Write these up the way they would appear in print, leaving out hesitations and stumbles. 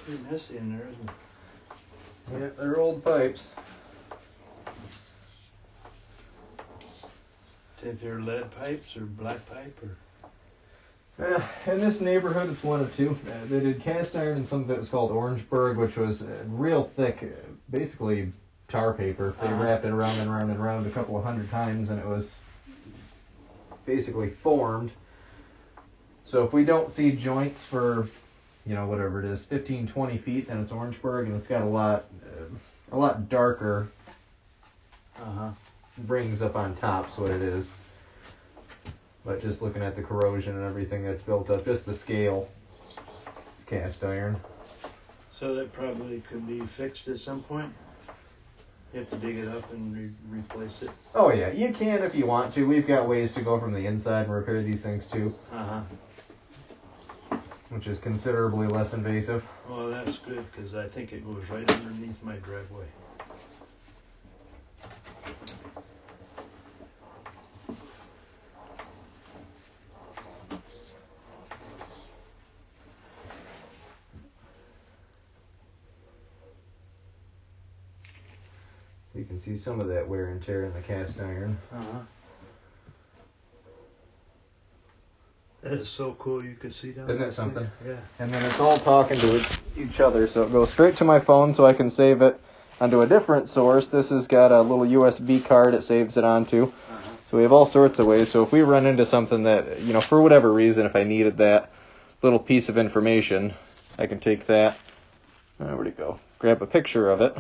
Pretty messy in there, isn't it? Yeah, they're old pipes. Think they're lead pipes or black pipe or? In this neighborhood, it's one of two. They did cast iron, and some of it was called Orangeburg, which was real thick, basically tar paper. They wrapped it around and around and around a couple of hundred times, and it was basically formed. So if we don't see joints for, whatever it is, 15, 20 feet, then it's Orangeburg, and it's got a lot darker rings up on top, is what it is. But just looking at the corrosion and everything that's built up, just the scale, it's cast iron. So that probably could be fixed at some point? You have to dig it up and replace it? Oh yeah, you can if you want to. We've got ways to go from the inside and repair these things too. Which is considerably less invasive. Well, that's good, because I think it goes right underneath my driveway. You can see some of that wear and tear in the cast iron. That is so cool, you can see down Isn't there. it something? Yeah. And then it's all talking to each other, so it goes straight to my phone so I can save it onto a different source. This has got a little USB card it saves it onto. So we have all sorts of ways. So if we run into something that, for whatever reason, if I needed that little piece of information, I can take that. Where'd it go? Grab a picture of it.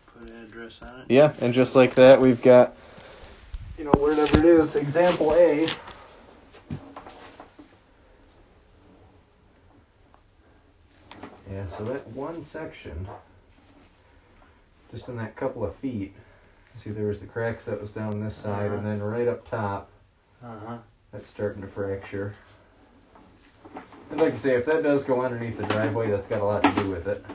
Put an address on it? Yeah, and just like that, we've got, wherever it is, example A. Yeah, so that one section, just in that couple of feet, see there was the cracks that was down this side, and then right up top, that's starting to fracture. And like I say, if that does go underneath the driveway, that's got a lot to do with it.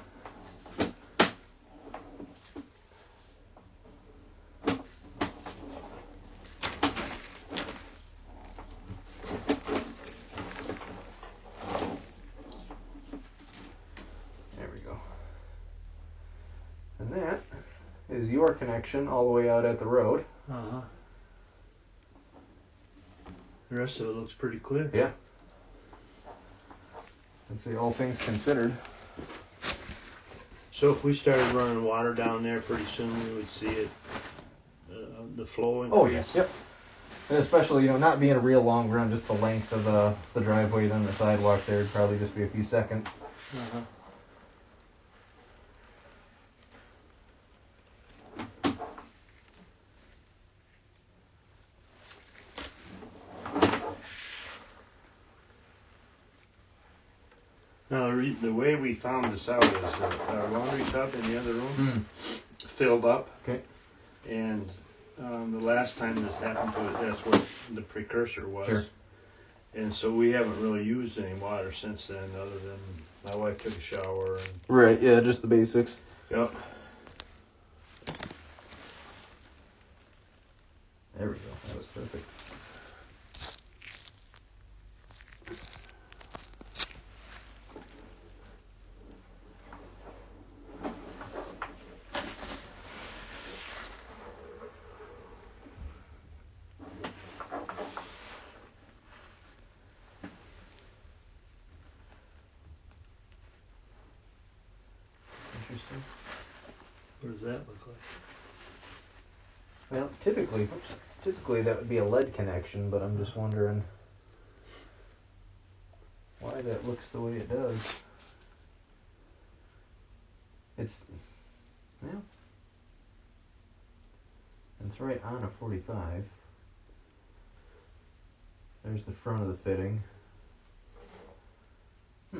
And that is your connection all the way out at the road. The rest of it looks pretty clear. Yeah. And see, all things considered. So if we started running water down there, pretty soon we would see it, the flow increase? Oh, yes. Yep. And especially, not being a real long run, just the length of the driveway, then the sidewalk there would probably just be a few seconds. Now, the way we found this out is our laundry tub in the other room filled up. Okay. And the last time this happened to it, that's what the precursor was. Sure. And so we haven't really used any water since then, other than my wife took a shower. Right, yeah, just the basics. Yep. There we go. That was perfect. Interesting. What does that look like? Well, typically that would be a lead connection, but I'm just wondering why that looks the way it does. It's right on a 45. There's the front of the fitting. I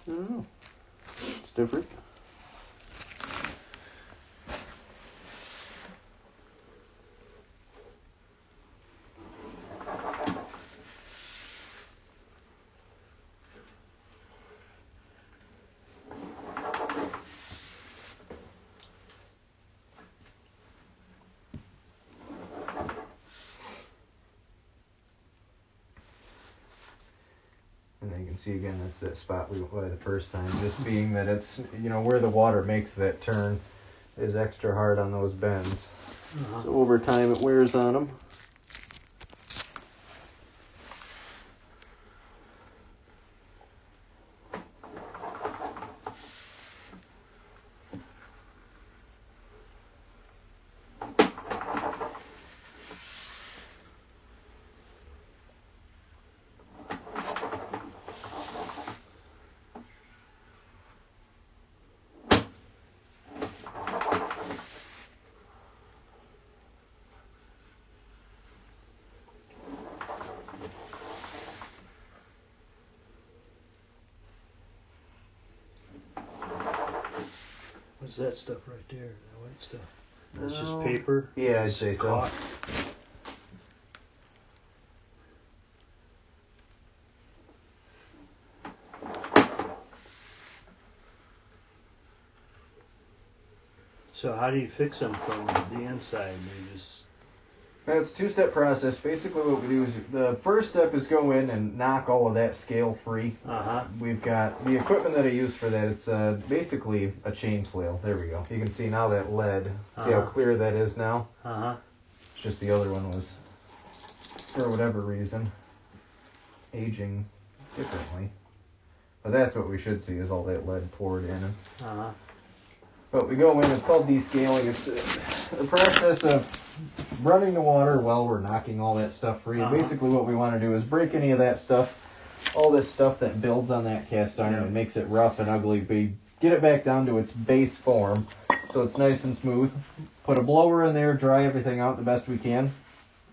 don't know. It's different. See, again, that's that spot we went by the first time. Just being that it's, where the water makes that turn is extra hard on those bends. So over time it wears on them. What's that stuff right there? That white stuff? That's just paper? Yeah, I'd say so. So how do you fix them from the inside? You just... It's a two-step process. Basically what we do is the first step is go in and knock all of that scale free. We've got the equipment that I use for that. It's basically a chain flail. There we go. You can see now that lead. See how clear that is now? It's just the other one was, for whatever reason, aging differently. But that's what we should see is all that lead poured in. But we go in, it's called descaling. It's the process of running the water while we're knocking all that stuff free. And basically what we want to do is break any of that stuff, all this stuff that builds on that cast iron and makes it rough and ugly. We get it back down to its base form so it's nice and smooth. Put a blower in there, dry everything out the best we can.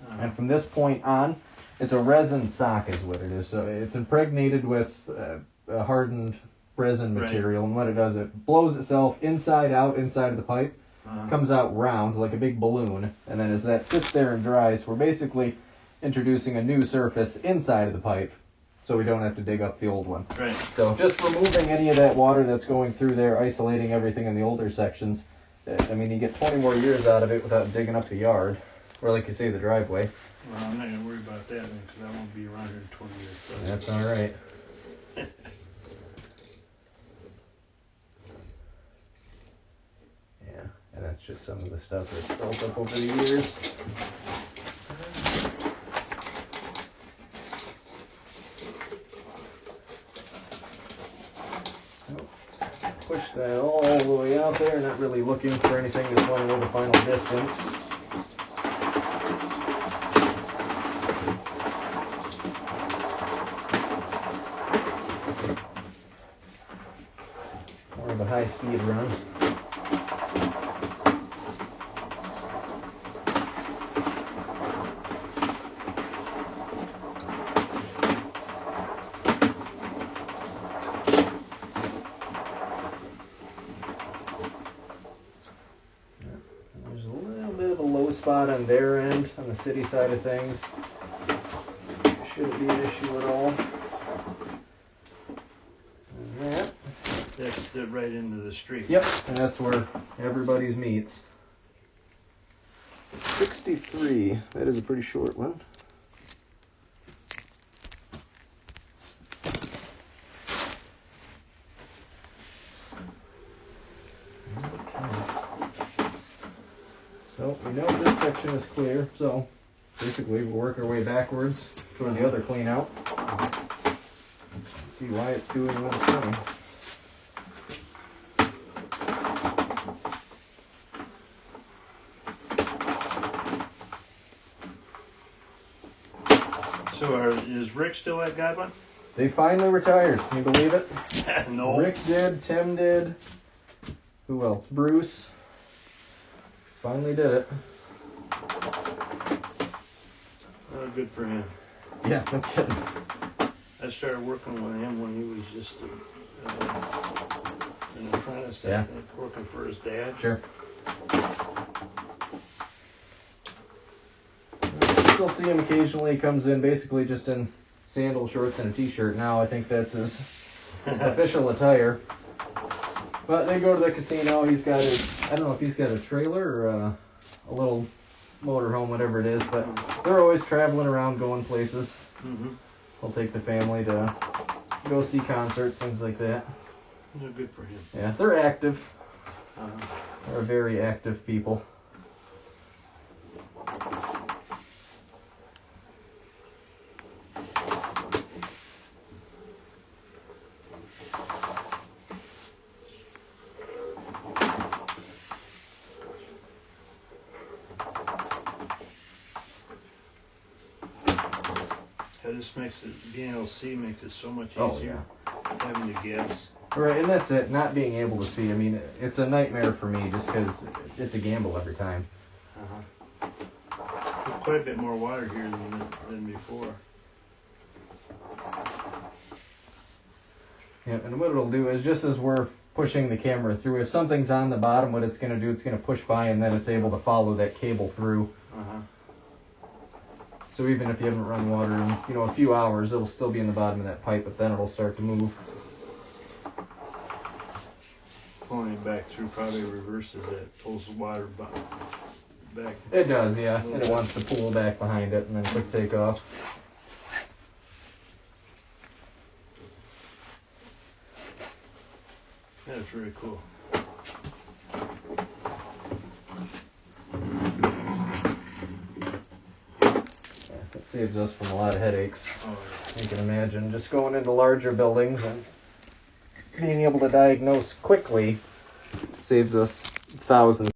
And from this point on, it's a resin sock is what it is. So it's impregnated with a hardened resin material, and what it does, it blows itself inside out, inside of the pipe, comes out round like a big balloon, and then as that sits there and dries, we're basically introducing a new surface inside of the pipe, so we don't have to dig up the old one. So just removing any of that water that's going through there, isolating everything in the older sections, I mean, you get 20 more years out of it without digging up the yard, or like you say, the driveway. Well, I'm not going to worry about that then, because I won't be around here in 20 years. So. That's all right. And that's just some of the stuff that's built up over the years. Push that all the way out there, not really looking for anything that's going to know the final distance. More of a high-speed run. Spot on their end, on the city side of things. Shouldn't be an issue at all. And that's right into the street. Yep, and that's where everybody's meets. 63. That is a pretty short one. So we know this section is clear, so basically we'll work our way backwards toward the other clean out. See why it's doing what it's doing. So is Rick still at Godwin? They finally retired. Can you believe it? No. Rick did, Tim did. Who else? Bruce. Finally did it. Good for him. Yeah, no kidding. I started working with him when he was just an apprentice, I think, working for his dad. Sure. Still see him occasionally. He comes in basically just in sandal shorts and a t-shirt now. I think that's his official attire. But they go to the casino. He's got his, I don't know if he's got a trailer or a little motorhome, whatever it is, but they're always traveling around, going places. He'll take the family to go see concerts, things like that. No, good for him. Yeah, they're active. Uh-huh. They're very active people. That just makes it, being able to see makes it so much Oh, easier. yeah. Having to guess. Right, and that's it. Not being able to see. I mean, it's a nightmare for me just because it's a gamble every time. Uh-huh. There's quite a bit more water here than before. Yeah, and what it'll do is just as we're pushing the camera through, if something's on the bottom, what it's going to do, it's going to push by and then it's able to follow that cable through. Uh-huh. So even if you haven't run water in, a few hours, it'll still be in the bottom of that pipe, but then it'll start to move. Pulling it back through probably reverses it, pulls the water back. It does, yeah, and it wants to pull back behind it and then quick take off. That's really cool. It saves us from a lot of headaches. Oh, yeah. You can imagine just going into larger buildings and being able to diagnose quickly saves us thousands.